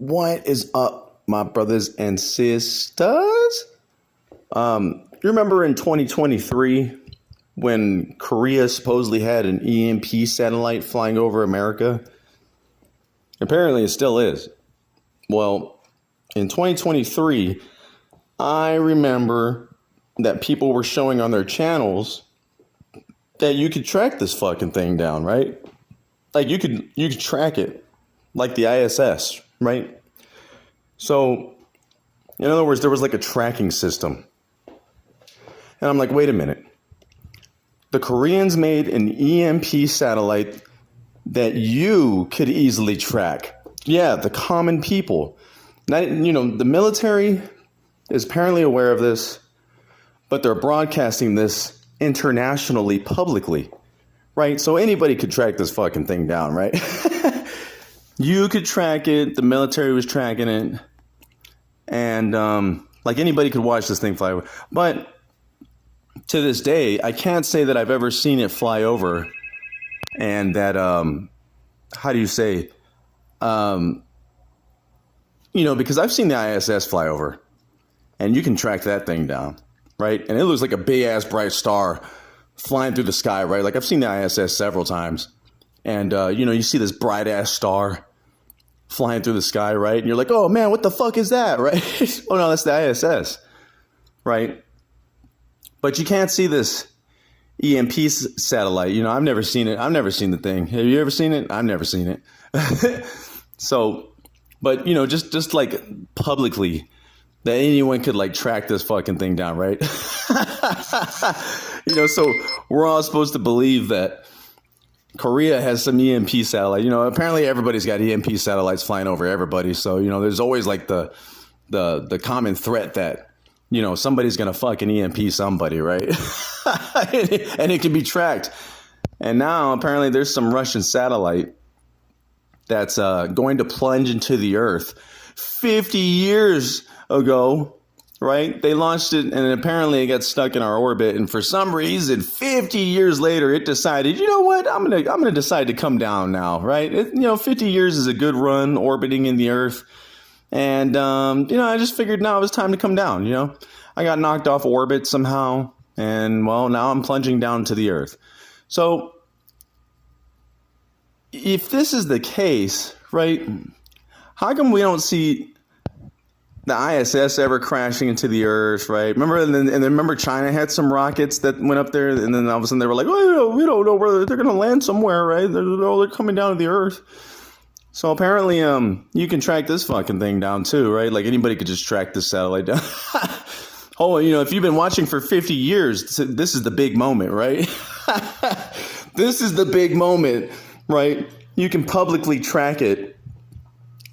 What is up, my brothers and sisters? You remember in 2023 when Korea supposedly had an EMP satellite flying over America? Apparently it still is. Well, in 2023, I remember that people were showing on their channels that you could track this fucking thing down, right? Like you could track it like the ISS, right? So, in other words, there was like a tracking system. And I'm like, wait a minute. The Koreans made an EMP satellite that you could easily track. Yeah, the common people. Not, the military is apparently aware of this, but they're broadcasting this internationally, publicly, right? So anybody could track this fucking thing down, right? You could track it. The military was tracking it. And like anybody could watch this thing fly over. But to this day, I can't say that I've ever seen it fly over. And that, how do you say, because I've seen the ISS fly over. And you can track that thing down, right? And it looks like a big ass bright star flying through the sky, right? Like I've seen the ISS several times. And, you see this bright ass star flying through the sky, right? And you're like, oh man, what the fuck is that, right? Oh no, that's the ISS, right? But you can't see this EMP satellite. I've never seen it. I've never seen the thing. Have you ever seen it? I've never seen it. So, but just like publicly that anyone could like track this fucking thing down, right? So we're all supposed to believe that Korea has some EMP satellite. Apparently everybody's got EMP satellites flying over everybody. So, there's always like the common threat that, somebody's going to fucking EMP somebody, right? And it can be tracked. And now apparently there's some Russian satellite that's going to plunge into the earth 50 years ago. Right? They launched it and apparently it got stuck in our orbit. And for some reason, 50 years later, it decided, you know what? I'm going to decide to come down now. Right? 50 years is a good run orbiting in the earth. And, I just figured now it was time to come down. I got knocked off orbit somehow. And well, now I'm plunging down to the earth. So if this is the case, right? How come we don't see the ISS ever crashing into the earth, right? Remember, and then remember China had some rockets that went up there, and then all of a sudden they were like, oh, we don't know where they're going to land somewhere, right? They're coming down to the earth. So apparently, you can track this fucking thing down too, right? Like anybody could just track this satellite down. Oh, if you've been watching for 50 years, this is the big moment, right? This is the big moment, right? You can publicly track it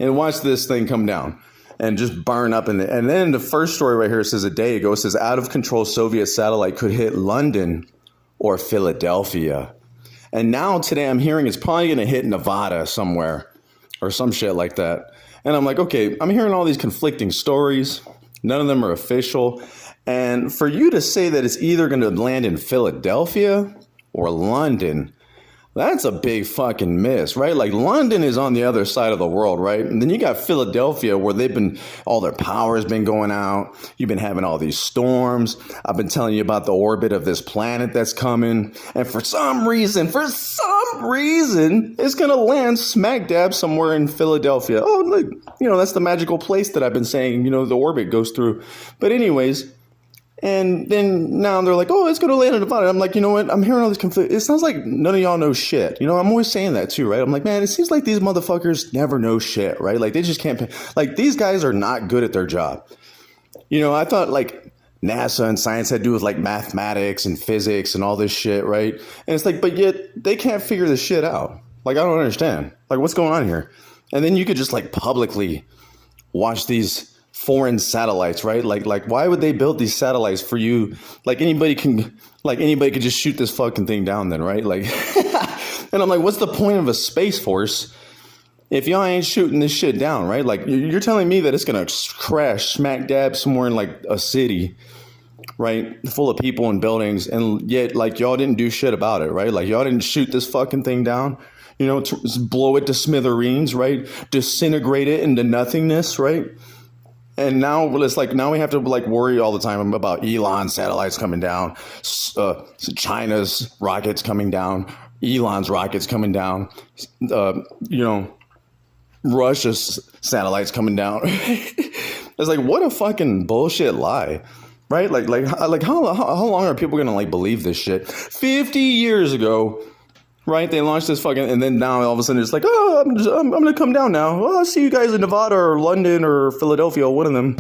and watch this thing come down and just burn up. And then the first story right here says a day ago, it says out of control Soviet satellite could hit London or Philadelphia. And now today I'm hearing it's probably going to hit Nevada somewhere or some shit like that. And I'm like, okay, I'm hearing all these conflicting stories. None of them are official. And for you to say that it's either going to land in Philadelphia or London, that's a big fucking miss, right? Like London is on the other side of the world, right? And then you got Philadelphia where all their power has been going out. You've been having all these storms. I've been telling you about the orbit of this planet that's coming. And for some reason, it's going to land smack dab somewhere in Philadelphia. Oh, look, that's the magical place that I've been saying, the orbit goes through. But anyways, and then now they're like, oh, it's going to land in Nevada. I'm like, you know what? I'm hearing all this conflict. It sounds like none of y'all know shit. I'm always saying that too, right? I'm like, man, it seems like these motherfuckers never know shit, right? Like they just can't, like these guys are not good at their job. I thought like NASA and science had to do with like mathematics and physics and all this shit, right? And it's like, but yet they can't figure this shit out. Like, I don't understand. Like, what's going on here? And then you could just like publicly watch these foreign satellites, right? Like why would they build these satellites for you? Like anybody could just shoot this fucking thing down then, right? Like, and I'm like, what's the point of a space force if y'all ain't shooting this shit down, right? Like you're telling me that it's going to crash smack dab somewhere in like a city, right? Full of people and buildings. And yet like y'all didn't do shit about it, right? Like y'all didn't shoot this fucking thing down. blow it to smithereens, right? Disintegrate it into nothingness, right? And now it's like now we have to like worry all the time about Elon's satellites coming down, China's rockets coming down, Elon's rockets coming down, Russia's satellites coming down. It's like, what a fucking bullshit lie, right? Like how long are people gonna like believe this shit? 50 years ago, right? They launched this fucking, and then now all of a sudden it's like, oh, I'm gonna come down now. Well, I'll see you guys in Nevada or London or Philadelphia, one of them.